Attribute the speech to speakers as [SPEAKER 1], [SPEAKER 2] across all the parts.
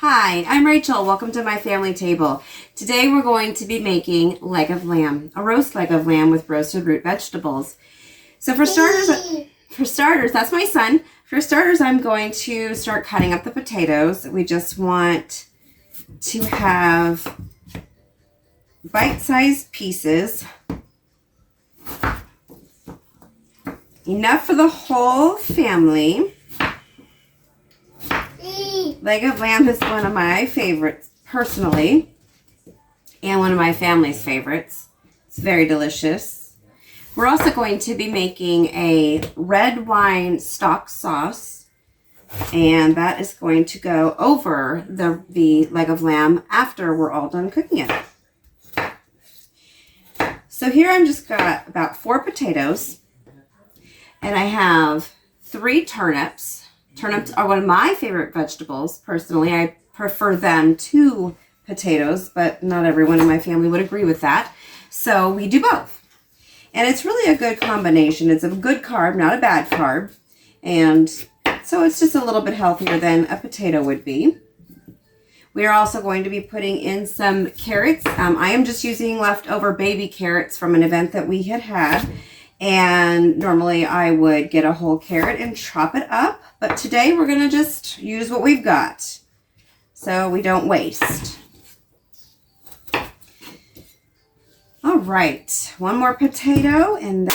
[SPEAKER 1] Hi, I'm Rachel. Welcome to my family table. Today we're going to be making leg of lamb, a roast leg of lamb with roasted root vegetables. So for starters, that's my son. For starters, I'm going to start cutting up the potatoes. We just want to have bite-sized pieces, enough for the whole family. Leg of lamb is one of my favorites personally, and one of my family's favorites. It's very delicious. We're also going to be making a red wine stock sauce, and that is going to go over the leg of lamb after we're all done cooking it. So here I've just got about 4 potatoes, and I have 3 turnips. Turnips are one of my favorite vegetables. Personally, I prefer them to potatoes, but not everyone in my family would agree with that. So we do both. And it's really a good combination. It's a good carb, not a bad carb. And so it's just a little bit healthier than a potato would be. We are also going to be putting in some carrots. I am just using leftover baby carrots from an event that we had. And normally I would get a whole carrot and chop it up. But today we're going to just use what we've got so we don't waste. All right, one more potato. And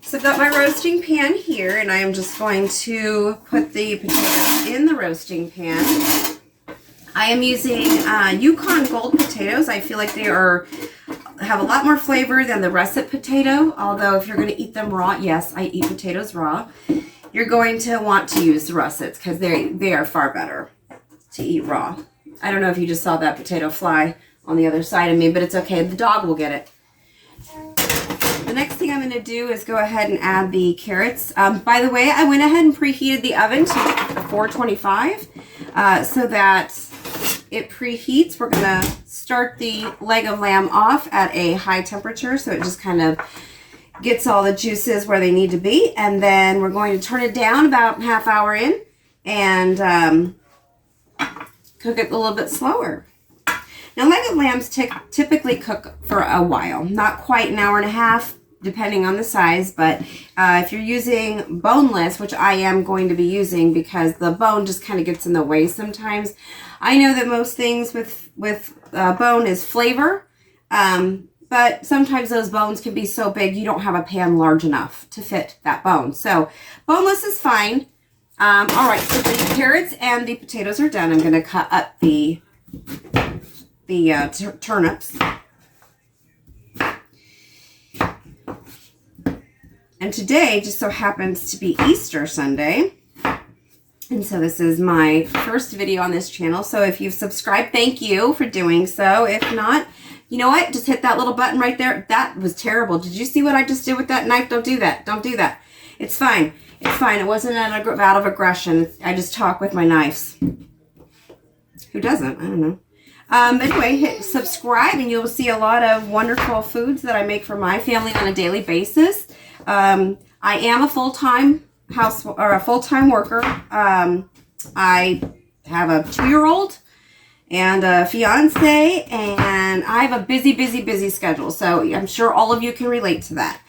[SPEAKER 1] so I've got my roasting pan here, and I am just going to put the potatoes in the roasting pan. I am using Yukon Gold potatoes. I feel like they have a lot more flavor than the russet potato, although if you're going to eat them raw, yes, I eat potatoes raw, you're going to want to use the russets because they are far better to eat raw. I don't know if you just saw that potato fly on the other side of me, but it's okay. The dog will get it. The next thing I'm going to do is go ahead and add the carrots. By the way, I went ahead and preheated the oven to 425 so that it preheats. We're going to start the leg of lamb off at a high temperature so it just kind of gets all the juices where they need to be. And then we're going to turn it down about half hour in and cook it a little bit slower. Now, leg of lambs typically cook for a while, not quite an hour and a half, depending on the size, but if you're using boneless, which I am going to be using because the bone just kind of gets in the way sometimes. I know that most things with bone is flavor, but sometimes those bones can be so big you don't have a pan large enough to fit that bone. So boneless is fine. All right, so the carrots and the potatoes are done. I'm going to cut up the turnips. And today just so happens to be Easter Sunday. And so this is my first video on this channel. So if you've subscribed, thank you for doing so. If not, you know what? Just hit that little button right there. That was terrible. Did you see what I just did with that knife? Don't do that. Don't do that. It's fine. It's fine. It wasn't out of aggression. I just talk with my knives. Who doesn't? I don't know. Anyway, hit subscribe and you'll see a lot of wonderful foods that I make for my family on a daily basis. I am a full-time full-time worker. I have a 2-year-old and a fiance, and I have a busy schedule. So I'm sure all of you can relate to that.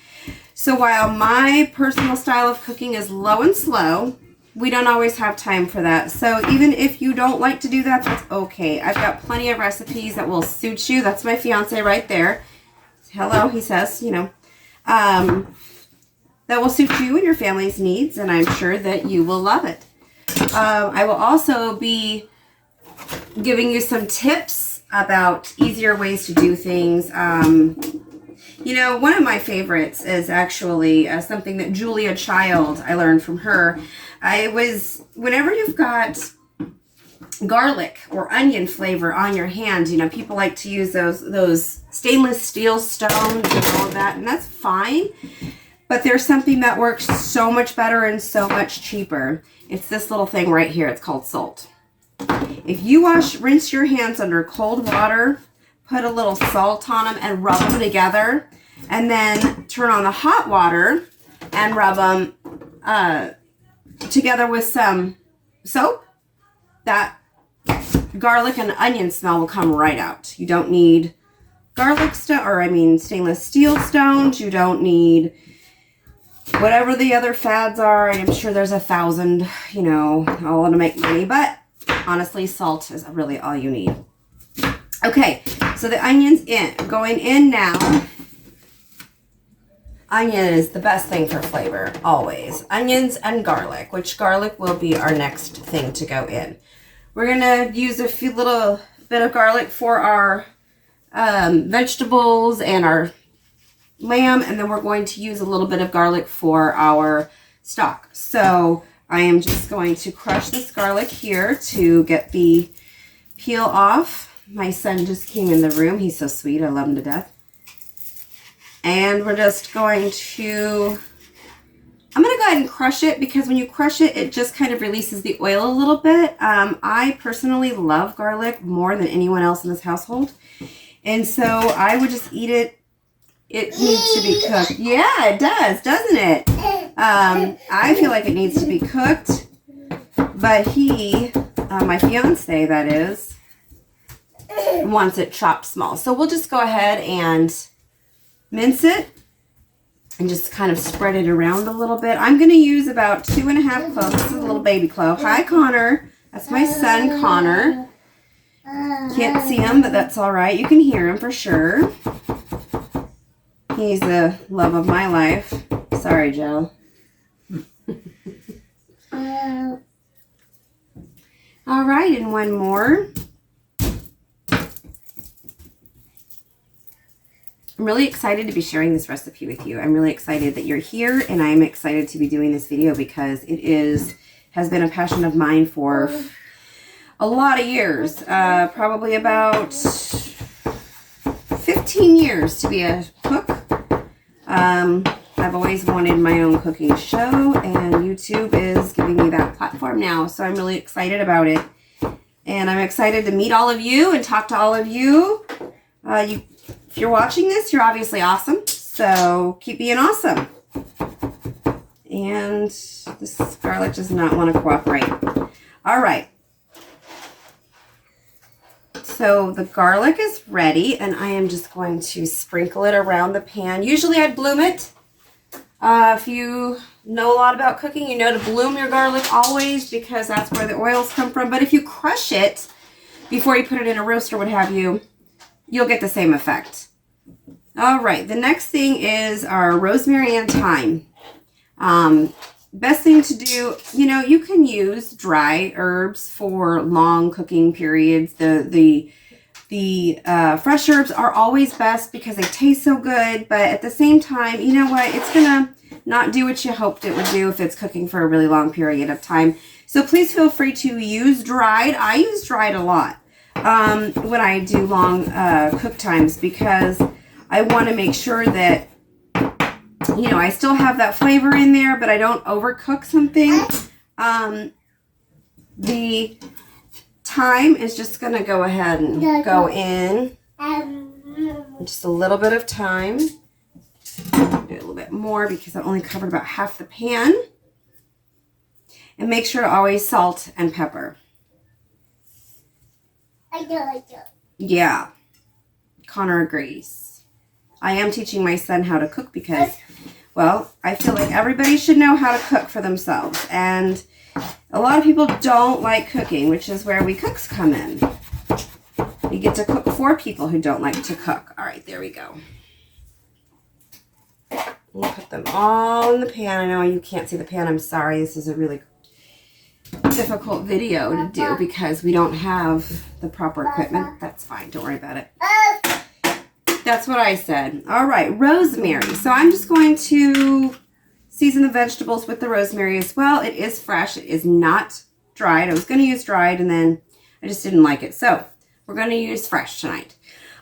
[SPEAKER 1] So while my personal style of cooking is low and slow, we don't always have time for that. So even if you don't like to do that, that's okay. I've got plenty of recipes that will suit you. That's my fiance right there. Hello, he says, you know. That will suit you and your family's needs, and I'm sure that you will love it. I will also be giving you some tips about easier ways to do things. You know, one of my favorites is actually something that Julia Child, I learned from her. Whenever you've got garlic or onion flavor on your hands, you know, people like to use those stainless steel stones and all of that, and that's fine. But there's something that works so much better and so much cheaper. It's this little thing right here. It's called salt. If you rinse your hands under cold water, put a little salt on them and rub them together, and then turn on the hot water and rub them together with some soap, that garlic and onion smell will come right out. You don't need garlic stainless steel stones. You don't need whatever the other fads are. I'm sure there's 1,000, you know, all to make money, but honestly, salt is really all you need. Okay, so the onion's going in now. Onion is the best thing for flavor, always. Onions and garlic, which garlic will be our next thing to go in. We're gonna use a little bit of garlic for our vegetables and our lamb, and then we're going to use a little bit of garlic for our stock. So I am just going to crush this garlic here to get the peel off. My son just came in the room. He's so sweet. I love him to death. And we're just going to, I'm going to go ahead and crush it, because when you crush it, it just kind of releases the oil a little bit. I personally love garlic more than anyone else in this household. And so I would just eat it. It needs to be cooked. Yeah, it does, doesn't it? I feel like it needs to be cooked. But he, my fiance that is, wants it chopped small. So we'll just go ahead and mince it and just kind of spread it around a little bit. I'm going to use about 2.5 cloves. This is a little baby clove. Hi, Connor. That's my son, Connor. Can't see him, but that's all right. You can hear him for sure. He's the love of my life. Sorry, Joe. All right, and one more. I'm really excited to be sharing this recipe with you. I'm really excited that you're here, and I'm excited to be doing this video because it has been a passion of mine for a lot of years. Probably about 15 years to be a cook. I've always wanted my own cooking show, and YouTube is giving me that platform now, so I'm really excited about it. And I'm excited to meet all of you and talk to all of you. If you're watching this, you're obviously awesome, so keep being awesome. And this garlic does not want to cooperate. All right. So the garlic is ready, and I am just going to sprinkle it around the pan. Usually I'd bloom it. If you know a lot about cooking, you know to bloom your garlic always, because that's where the oils come from. But if you crush it before you put it in a roast or what have you, you'll get the same effect. All right, the next thing is our rosemary and thyme. Best thing to do, you know, you can use dry herbs for long cooking periods. The fresh herbs are always best because they taste so good, but at the same time, you know what, it's gonna not do what you hoped it would do if it's cooking for a really long period of time. So please feel free to use dried. I use dried a lot when I do long cook times, because I want to make sure that, you know, I still have that flavor in there, but I don't overcook something. The thyme is just going to go ahead and go in. Just a little bit of thyme. Do a little bit more because I only covered about half the pan. And make sure to always salt and pepper. I do. Yeah. Connor agrees. I am teaching my son how to cook because, well, I feel like everybody should know how to cook for themselves. And a lot of people don't like cooking, which is where we cooks come in. We get to cook for people who don't like to cook. All right, there we go. We'll put them all in the pan. I know you can't see the pan. I'm sorry. This is a really difficult video to do because we don't have the proper equipment. That's fine. Don't worry about it. That's what I said. All right, rosemary. So I'm just going to season the vegetables with the rosemary as well. It is fresh. It is not dried. I was going to use dried, and then I just didn't like it. So we're going to use fresh tonight.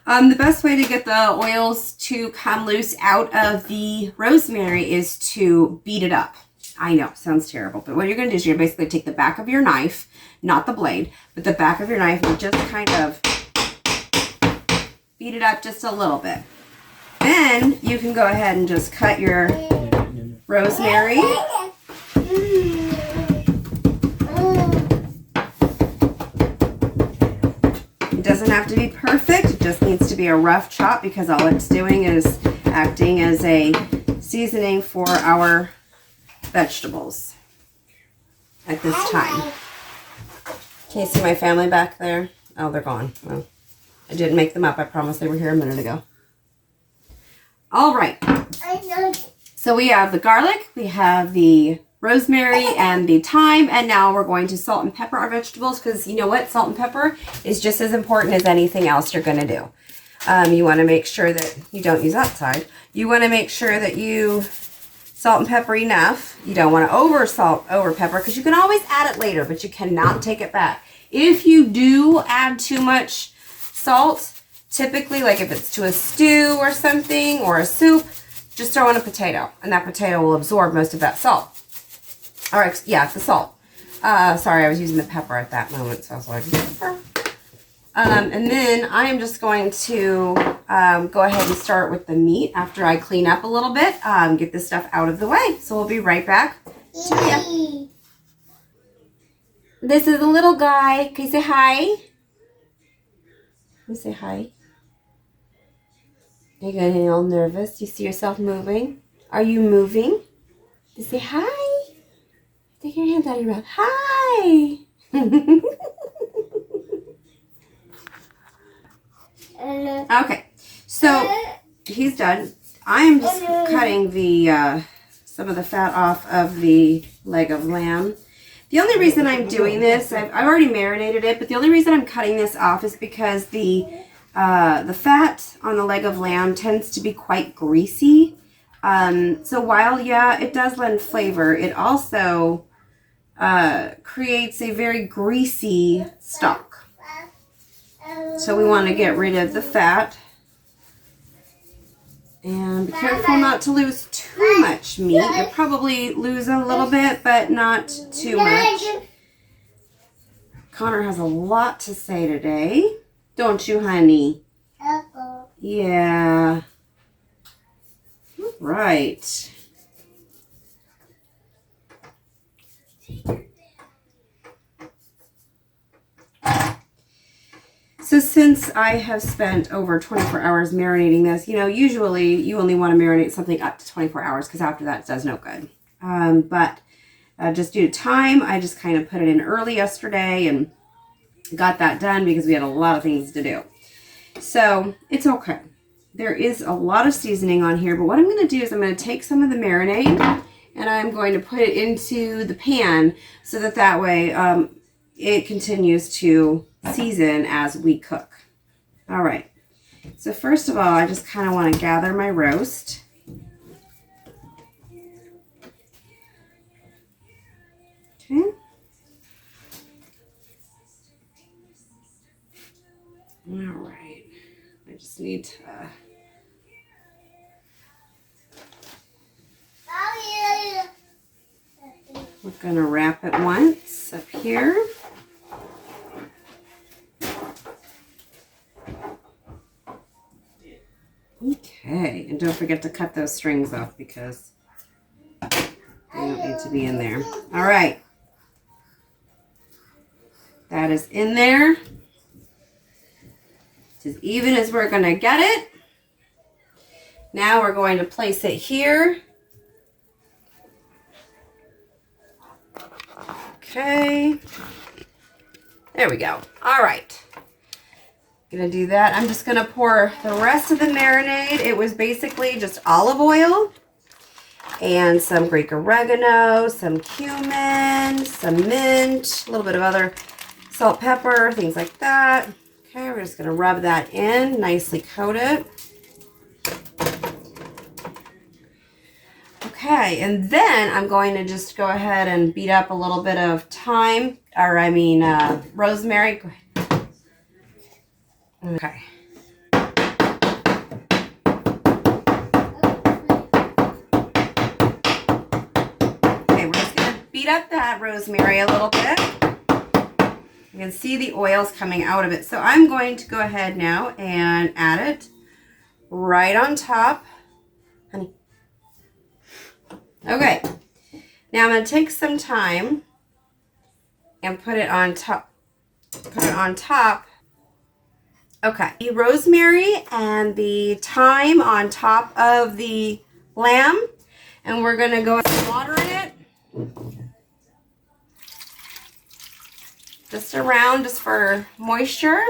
[SPEAKER 1] The best way to get the oils to come loose out of the rosemary is to beat it up. I know, sounds terrible, but what you're going to do is you're going to basically take the back of your knife, not the blade, but the back of your knife, and just kind of beat it up just a little bit. Then you can go ahead and just cut your rosemary. doesn't have to be perfect. It just needs to be a rough chop because all it's doing is acting as a seasoning for our vegetables at this time. Can you see my family back there? Oh, they're gone. Well, I didn't make them up. I promised they were here a minute ago. All right. So we have the garlic, we have the rosemary and the thyme, and now we're going to salt and pepper our vegetables because you know what? Salt and pepper is just as important as anything else you're going to do. You want to make sure that you don't use that side. You want to make sure that you salt and pepper enough. You don't want to over pepper because you can always add it later, but you cannot take it back. If you do add too much salt, typically like if it's to a stew or something or a soup, just throw in a potato and that potato will absorb most of that salt. All right, yeah, it's the salt. Sorry, I was using the pepper at that moment, so I was like, pepper. And then I am just going to go ahead and start with the meat after I clean up a little bit, get this stuff out of the way. So we'll be right back to you. This is a little guy. Can you say hi? Can you say hi? Are you getting all nervous? You see yourself moving? Are you moving? You say hi. Take your hands out of your mouth. Hi. Okay, so he's done. I'm just cutting the some of the fat off of the leg of lamb. The only reason I'm doing this, I've already marinated it, but the only reason I'm cutting this off is because the fat on the leg of lamb tends to be quite greasy. So while, yeah, it does lend flavor, it also creates a very greasy stock. So we want to get rid of the fat. And be careful not to lose too much meat. You'll probably lose a little bit, but not too much. Connor has a lot to say today. Don't you, honey? Yeah. All right. So since I have spent over 24 hours marinating this, you know, usually you only want to marinate something up to 24 hours because after that it does no good. But just due to time, I just kind of put it in early yesterday and got that done because we had a lot of things to do. So it's okay. There is a lot of seasoning on here, but what I'm going to do is I'm going to take some of the marinade and I'm going to put it into the pan so that way it continues to season as we cook. All right. So first of all, I just kind of want to gather my roast. Okay. All right. I just need to we're going to wrap it once up here. Okay, and don't forget to cut those strings off because they don't need to be in there. All right. That is in there. It's as even as we're going to get it. Now we're going to place it here. Okay. There we go. All right. Gonna do that. I'm just gonna pour the rest of the marinade. It was basically just olive oil and some Greek oregano, some cumin, some mint, a little bit of other salt, pepper, things like that. Okay, we're just gonna rub that in, nicely coat it. Okay, and then I'm going to just go ahead and beat up a little bit of thyme, or I mean rosemary. Go ahead. Okay. Okay, we're just going to beat up that rosemary a little bit. You can see the oils coming out of it. So I'm going to go ahead now and add it right on top. Honey. Okay. Now I'm going to take some time and put it on top. Okay, the rosemary and the thyme on top of the lamb, and we're gonna go ahead and water it. Just around, just for moisture.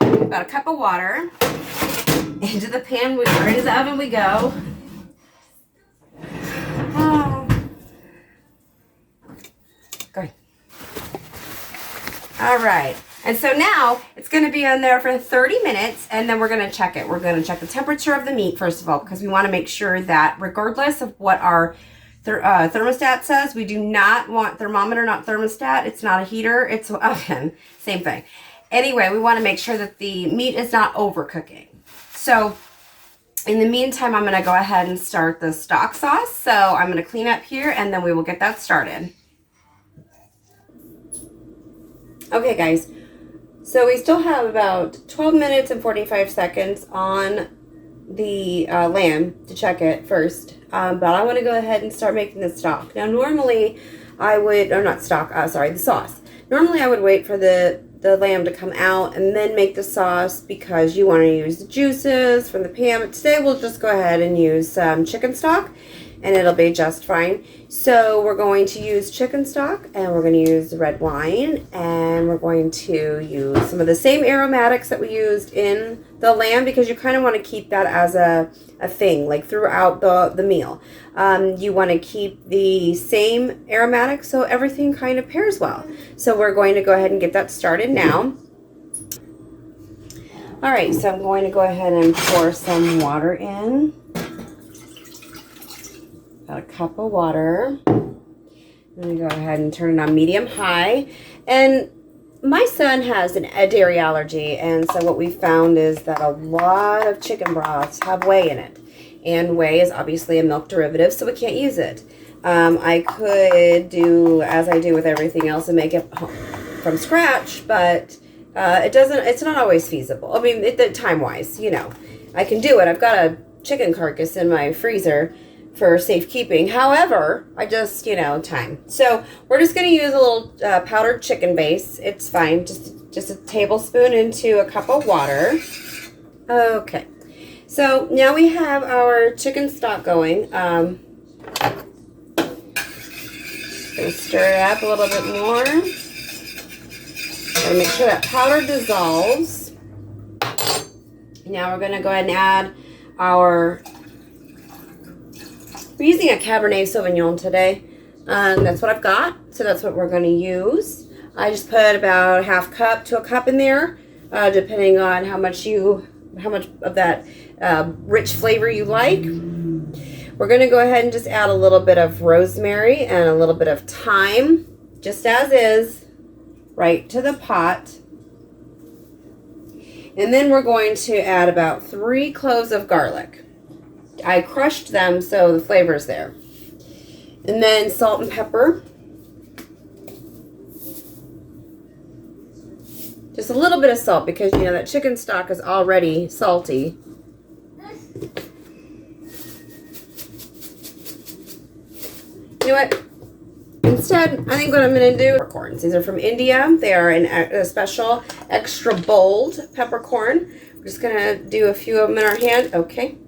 [SPEAKER 1] About a cup of water. Into the pan, or into the oven we go. Good. All right. And so now it's going to be on there for 30 minutes, and then we're going to check it. We're going to check the temperature of the meat, first of all, because we want to make sure that regardless of what our thermostat says, we do not want thermometer, not thermostat. It's not a heater. It's an oven. Same thing. Anyway, we want to make sure that the meat is not overcooking. So in the meantime, I'm going to go ahead and start the stock sauce. So I'm going to clean up here, and then we will get that started. Okay, guys. So we still have about 12 minutes and 45 seconds on the lamb to check it first. But I want to go ahead and start making the stock. Now, normally I would, or not stock, the sauce. Normally I would wait for the lamb to come out and then make the sauce because you want to use the juices from the pan. But today we'll just go ahead and use some chicken stock, and it'll be just fine. So we're going to use chicken stock, and we're going to use the red wine, and we're going to use some of the same aromatics that we used in the lamb, because you kind of want to keep that as a thing, like throughout the meal. You want to keep the same aromatics so everything kind of pairs well. So we're going to go ahead and get that started now. All right, so I'm going to go ahead and pour some water in. About a cup of water. I'm going to go ahead and turn it on medium-high. And my son has a dairy allergy, and so what we found is that a lot of chicken broths have whey in it. And whey is obviously a milk derivative, so we can't use it. I could do, as I do with everything else, and make it from scratch, but it's not always feasible. I mean, time-wise, you know. I can do it. I've got a chicken carcass in my freezer for safekeeping. However, I just, time. So we're just going to use a little powdered chicken base. It's fine. Just a tablespoon into a cup of water. Okay. So now we have our chicken stock going. Going to stir it up a little bit more. Going to make sure that powder dissolves. Now we're going to go ahead and add our... We're using a Cabernet Sauvignon today. That's what I've got. So that's what we're going to use. I just put about half cup to a cup in there, depending on how much of that rich flavor you like. We're going to go ahead and just add a little bit of rosemary and a little bit of thyme, just as is, right to the pot. And then we're going to add about 3 cloves of garlic. I crushed them so the flavor's there. And then salt and pepper. Just a little bit of salt because, that chicken stock is already salty. You know what? Instead, I think what I'm going to do, peppercorns. These are from India. They are in a special extra bold peppercorn. We're just going to do a few of them in our hand. Okay.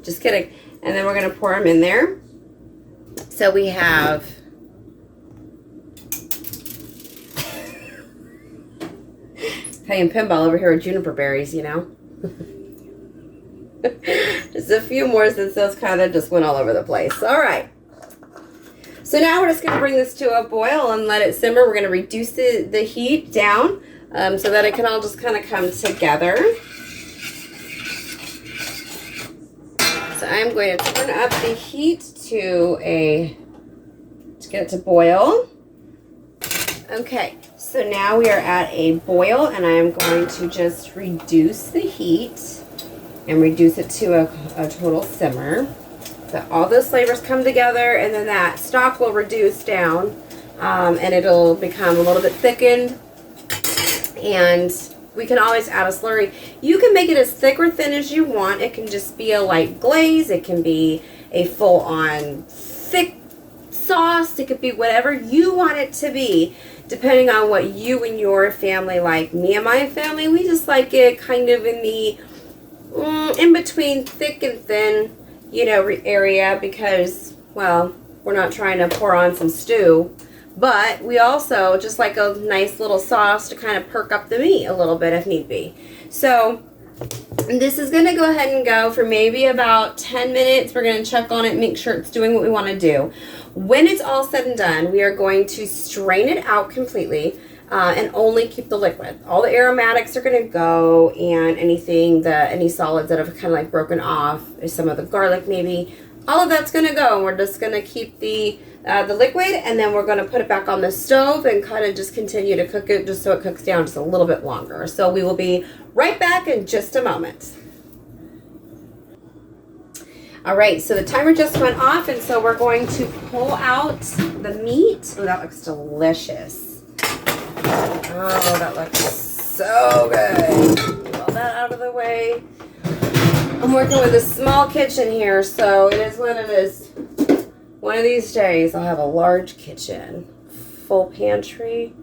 [SPEAKER 1] Just kidding. And then we're going to pour them in there. So we have playing pinball over here with juniper berries, Just a few more since those kind of just went all over the place. All right. So now we're just going to bring this to a boil and let it simmer. We're going to reduce the heat down so that it can all just kind of come together. So I'm going to turn up the heat to get it to boil. Okay, so now we are at a boil, and I am going to just reduce the heat and reduce it to a total simmer. So all those flavors come together, and then that stock will reduce down, and it'll become a little bit thickened. And we can always add a slurry. You can make it as thick or thin as you want. It can just be a light glaze. It can be a full-on thick sauce. It could be whatever you want it to be, depending on what you and your family like. Me and my family, we just like it kind of in the in between thick and thin, you know, area, because, well, we're not trying to pour on some stew, but we also just like a nice little sauce to kind of perk up the meat a little bit if need be. So this is going to go ahead and go for maybe about 10 minutes. We're going to check on it, make sure it's doing what we want to do. When it's all said and done, we are going to strain it out completely and only keep the liquid. All the aromatics are going to go, and any solids that have kind of like broken off, some of the garlic maybe, all of that's going to go. And we're just going to keep the liquid, and then we're going to put it back on the stove and kind of just continue to cook it just so it cooks down just a little bit longer. So we will be right back in just a moment. All right, so the timer just went off, and so we're going to pull out the meat. Oh, that looks delicious. Oh, that looks so good. Get all that out of the way. I'm working with a small kitchen here, so it is what it is. One of these days, I'll have a large kitchen, full pantry.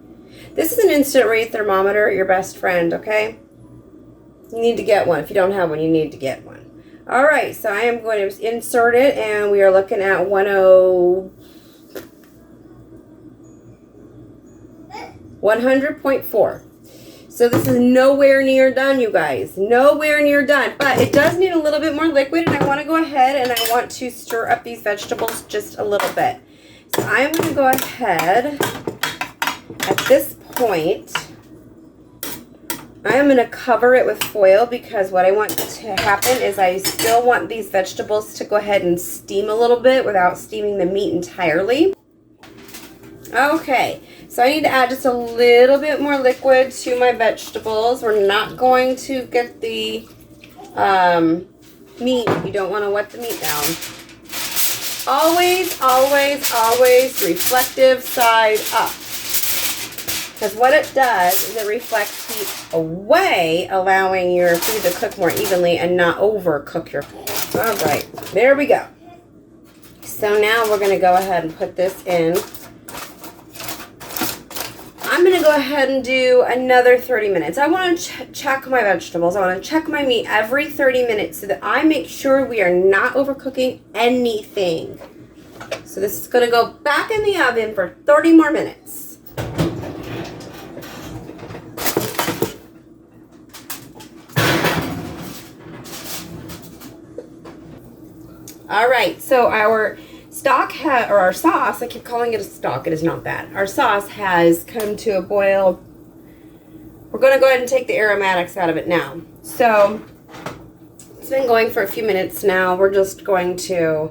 [SPEAKER 1] This is an instant rate thermometer, your best friend, okay? You need to get one. If you don't have one, you need to get one. All right, so I am going to insert it, and we are looking at 100.4. So this is nowhere near done, you guys. Nowhere near done. But it does need a little bit more liquid, and I want to go ahead and I want to stir up these vegetables just a little bit. So I'm going to go ahead at this point. I am going to cover it with foil, because what I want to happen is I still want these vegetables to go ahead and steam a little bit without steaming the meat entirely. Okay, so I need to add just a little bit more liquid to my vegetables. We're not going to get the meat. You don't want to wet the meat down. Always, always, always reflective side up. Because what it does is it reflects heat away, allowing your food to cook more evenly and not overcook your food. All right, there we go. So now we're going to go ahead and put this in. I'm going to go ahead and do another 30 minutes. I want to check my vegetables. I want to check my meat every 30 minutes so that I make sure we are not overcooking anything. So this is going to go back in the oven for 30 more minutes. All right, so our our sauce, I keep calling it a stock, it is not that. Our sauce has come to a boil. We're going to go ahead and take the aromatics out of it now. So it's been going for a few minutes now. We're just going to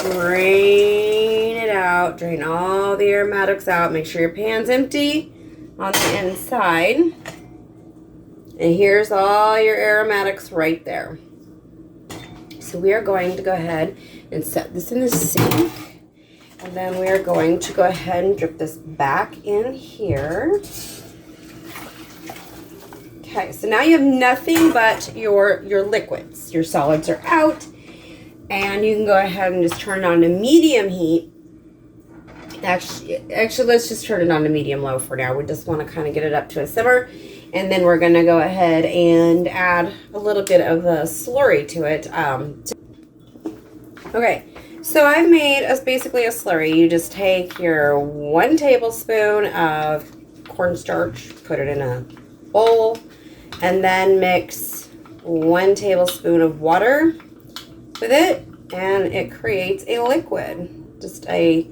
[SPEAKER 1] drain it out, drain all the aromatics out. Make sure your pan's empty on the inside. And here's all your aromatics right there. So we are going to go ahead and set this in the sink. And then we are going to go ahead and drip this back in here. Okay, so now you have nothing but your liquids. Your solids are out. And you can go ahead and just turn it on to medium heat. Actually, let's just turn it on to medium-low for now. We just want to kind of get it up to a simmer. And then we're going to go ahead and add a little bit of a slurry to it. Okay, so I've made basically a slurry. You just take your 1 tablespoon of cornstarch, put it in a bowl, and then mix 1 tablespoon of water with it, and it creates a liquid. Just a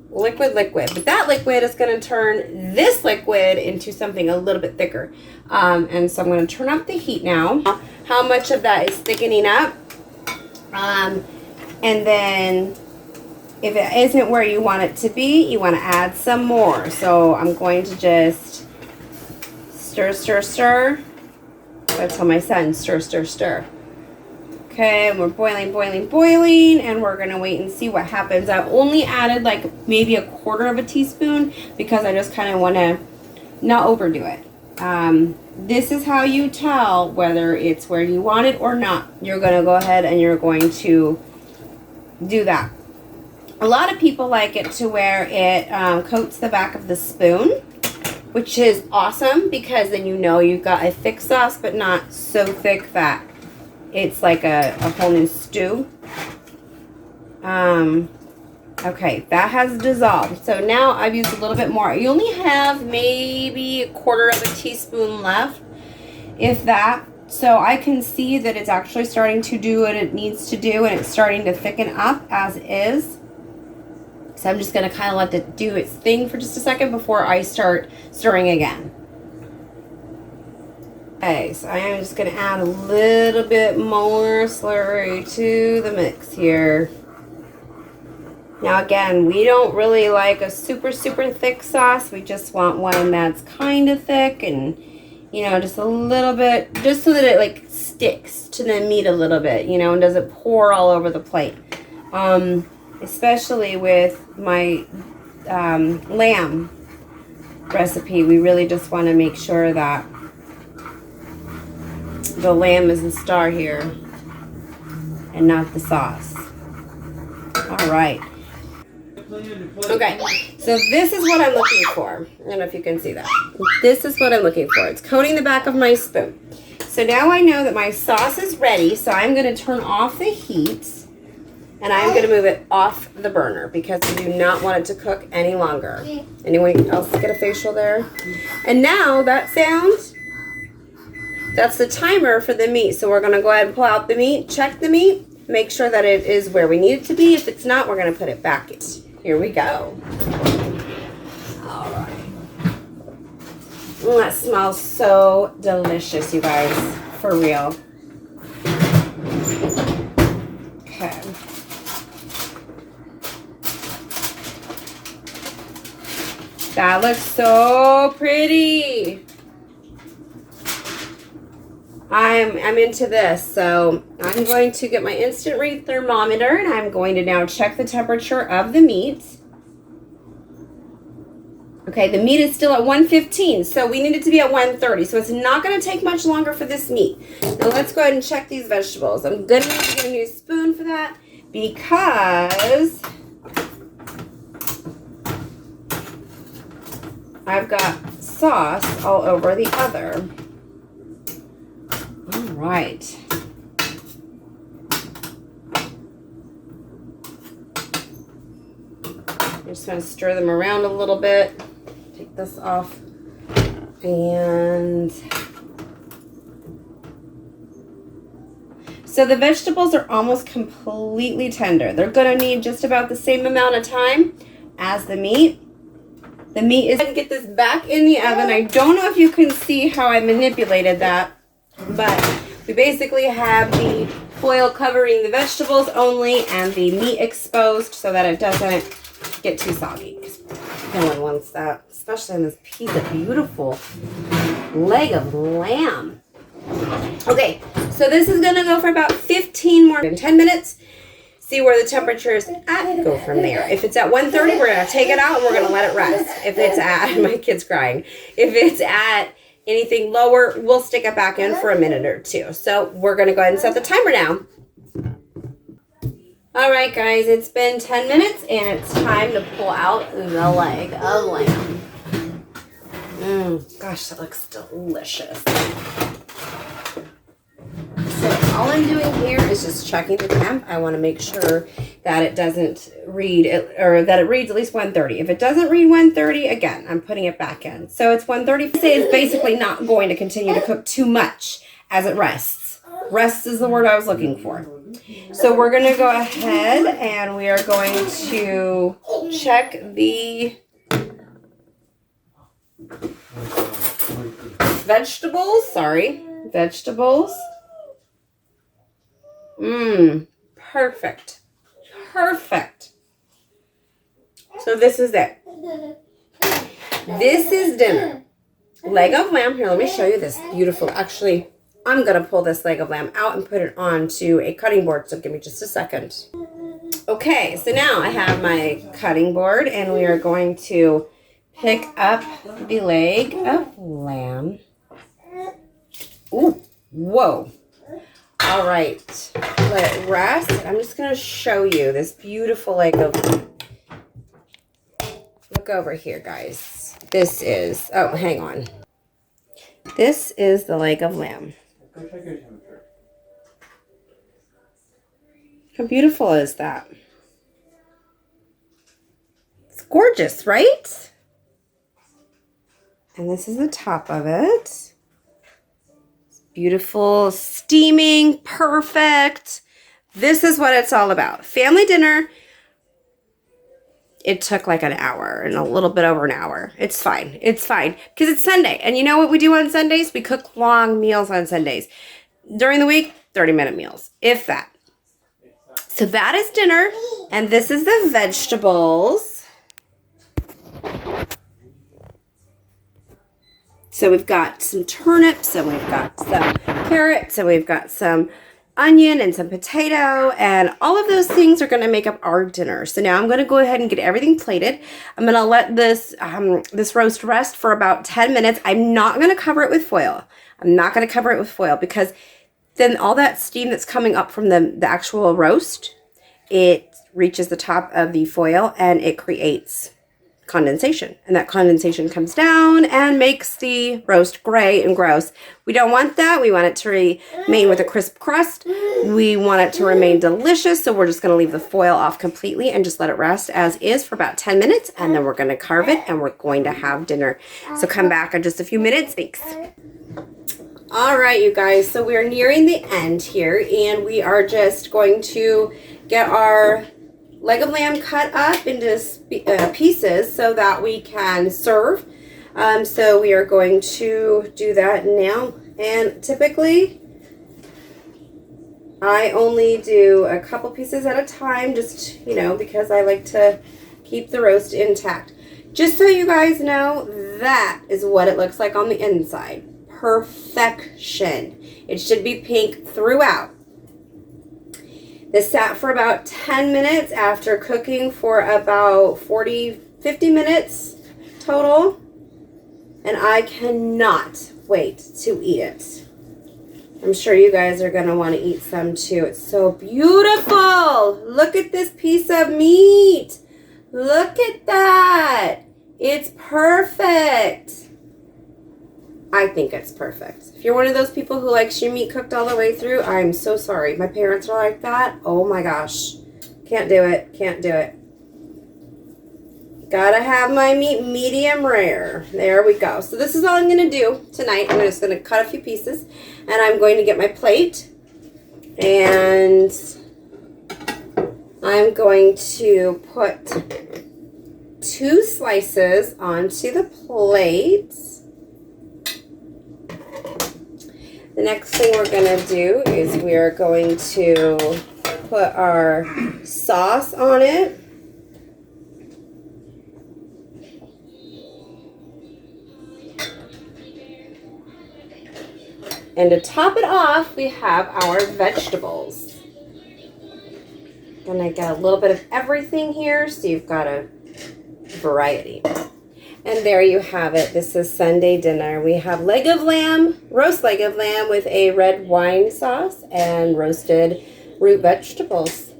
[SPEAKER 1] liquid, but that liquid is going to turn this liquid into something a little bit thicker. And so I'm going to turn up the heat now. How much of that is thickening up? And then if it isn't where you want it to be, you want to add some more. So I'm going to just stir, stir, stir. I tell my son, stir, stir, stir. Okay, and we're boiling, boiling, boiling, and we're going to wait and see what happens. I only added like maybe 1/4 teaspoon because I just kind of want to not overdo it. This is how you tell whether it's where you want it or not. You're going to go ahead and you're going to do that. A lot of people like it to where it coats the back of the spoon, which is awesome because then you know you've got a thick sauce, but not so thick that it's like a whole new stew. Okay, that has dissolved. So now I've used a little bit more. You only have maybe a quarter of a teaspoon left, if that. So I can see that it's actually starting to do what it needs to do, and it's starting to thicken up as is. So I'm just going to kind of let it do its thing for just a second before I start stirring again. Okay, so I am just going to add a little bit more slurry to the mix here. Now again, we don't really like a super thick sauce. We just want one that's kind of thick and, you know, just a little bit, just so that it like sticks to the meat a little bit, you know, and doesn't pour all over the plate. Especially with my lamb recipe, we really just want to make sure that the lamb is the star here and not the sauce. All right. Okay, so this is what I'm looking for. I don't know if you can see that. This is what I'm looking for. It's coating the back of my spoon. So now I know that my sauce is ready, so I'm going to turn off the heat and I'm going to move it off the burner because I do not want it to cook any longer. Anyone else get a facial there? And now that sounds, that's the timer for the meat. So we're going to go ahead and pull out the meat, check the meat, make sure that it is where we need it to be. If it's not, we're going to put it back in. Here we go. All right. That smells so delicious, you guys. For real. Okay. That looks so pretty. I'm into this, so I'm going to get my instant read thermometer and I'm going to now check the temperature of the meat. Okay, the meat is still at 115, so we need it to be at 130, so it's not going to take much longer for this meat. Now let's go ahead and check these vegetables. I'm going to need to get a new spoon for that because I've got sauce all over the other. All right. I'm just going to stir them around a little bit. Take this off. And so the vegetables are almost completely tender. They're going to need just about the same amount of time as the meat. The meat is going to get this back in the oven. I don't know if you can see how I manipulated that, but we basically have the foil covering the vegetables only and the meat exposed so that it doesn't get too soggy. No one wants that, especially on this piece of beautiful leg of lamb. Okay, so this is going to go for about 15 more than 10 minutes. See where the temperature is at, go from there. If it's at 130, we're going to take it out and we're going to let it rest. If it's at, my kid's crying. If it's at anything lower, we'll stick it back in for a minute or two. So we're going to go ahead and set the timer now. All right, guys, it's been 10 minutes and it's time to pull out the leg of lamb. Gosh, that looks delicious. So all I'm doing here is just checking the temp. I want to make sure that it doesn't read, or that it reads at least 130. If it doesn't read 130, again, I'm putting it back in. So it's 130. Say it's basically not going to continue to cook too much as it rests. Rest is the word I was looking for. So we're going to go ahead and we are going to check the vegetables. Vegetables. Perfect. Perfect. So this is it. This is dinner. Leg of lamb. Here, let me show you this beautiful. Actually, I'm going to pull this leg of lamb out and put it onto a cutting board. So give me just a second. Okay, so now I have my cutting board and we are going to pick up the leg of lamb. Ooh, whoa. All right, let it rest. I'm just going to show you this beautiful leg of lamb. Look over here, guys. This is, oh, hang on. This is the leg of lamb. How beautiful is that? It's gorgeous, right? And this is the top of it. It's beautiful, steaming, perfect. This is what it's all about. Family dinner. It took like an hour and a little bit over an hour. It's fine. It's fine. Because it's Sunday. And you know what we do on Sundays? We cook long meals on Sundays. During the week, 30-minute meals, if that. So that is dinner, and this is the vegetables. So we've got some turnips, and we've got some carrots, and we've got some onion and some potato, and all of those things are going to make up our dinner. So now I'm going to go ahead and get everything plated. I'm going to let this this roast rest for about 10 minutes. I'm not going to cover it with foil. I'm not going to cover it with foil because then all that steam that's coming up from the actual roast, it reaches the top of the foil and it creates condensation. And that condensation comes down and makes the roast gray and gross. We don't want that. We want it to remain with a crisp crust. We want it to remain delicious. So we're just going to leave the foil off completely and just let it rest as is for about 10 minutes. And then we're going to carve it and we're going to have dinner. So come back in just a few minutes. Thanks. All right, you guys, so we're nearing the end here, and we are just going to get our leg of lamb cut up into pieces so that we can serve. So we are going to do that now, and typically I only do a couple pieces at a time, just, you know, because I like to keep the roast intact. Just so you guys know, that is what it looks like on the inside. Perfection. It should be pink throughout. This sat for about 10 minutes after cooking for about 50 minutes total. And I cannot wait to eat it. I'm sure you guys are going to want to eat some too. It's so beautiful. Look at this piece of meat. Look at that. It's perfect. I think it's perfect. If you're one of those people who likes your meat cooked all the way through, I'm so sorry. My parents are like that. Oh my gosh. Can't do it. Can't do it. Gotta have my meat medium rare. There we go. So this is all I'm going to do tonight. I'm just going to cut a few pieces. And I'm going to get my plate. And I'm going to put 2 slices onto the plate. The next thing we're going to do is we're going to put our sauce on it. And to top it off, we have our vegetables. Gonna get a little bit of everything here, so you've got a variety. And there you have it. This is Sunday dinner. We have leg of lamb, roast leg of lamb with a red wine sauce and roasted root vegetables.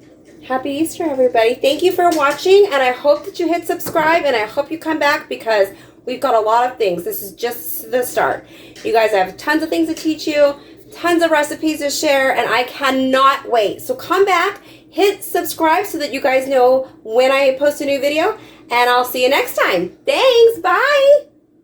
[SPEAKER 1] Happy Easter, everybody. Thank you for watching, and I hope that you hit subscribe, and I hope you come back because we've got a lot of things. This is just the start. You guys have tons of things to teach you, tons of recipes to share, and I cannot wait. So come back, hit subscribe so that you guys know when I post a new video, and I'll see you next time. Thanks. Bye.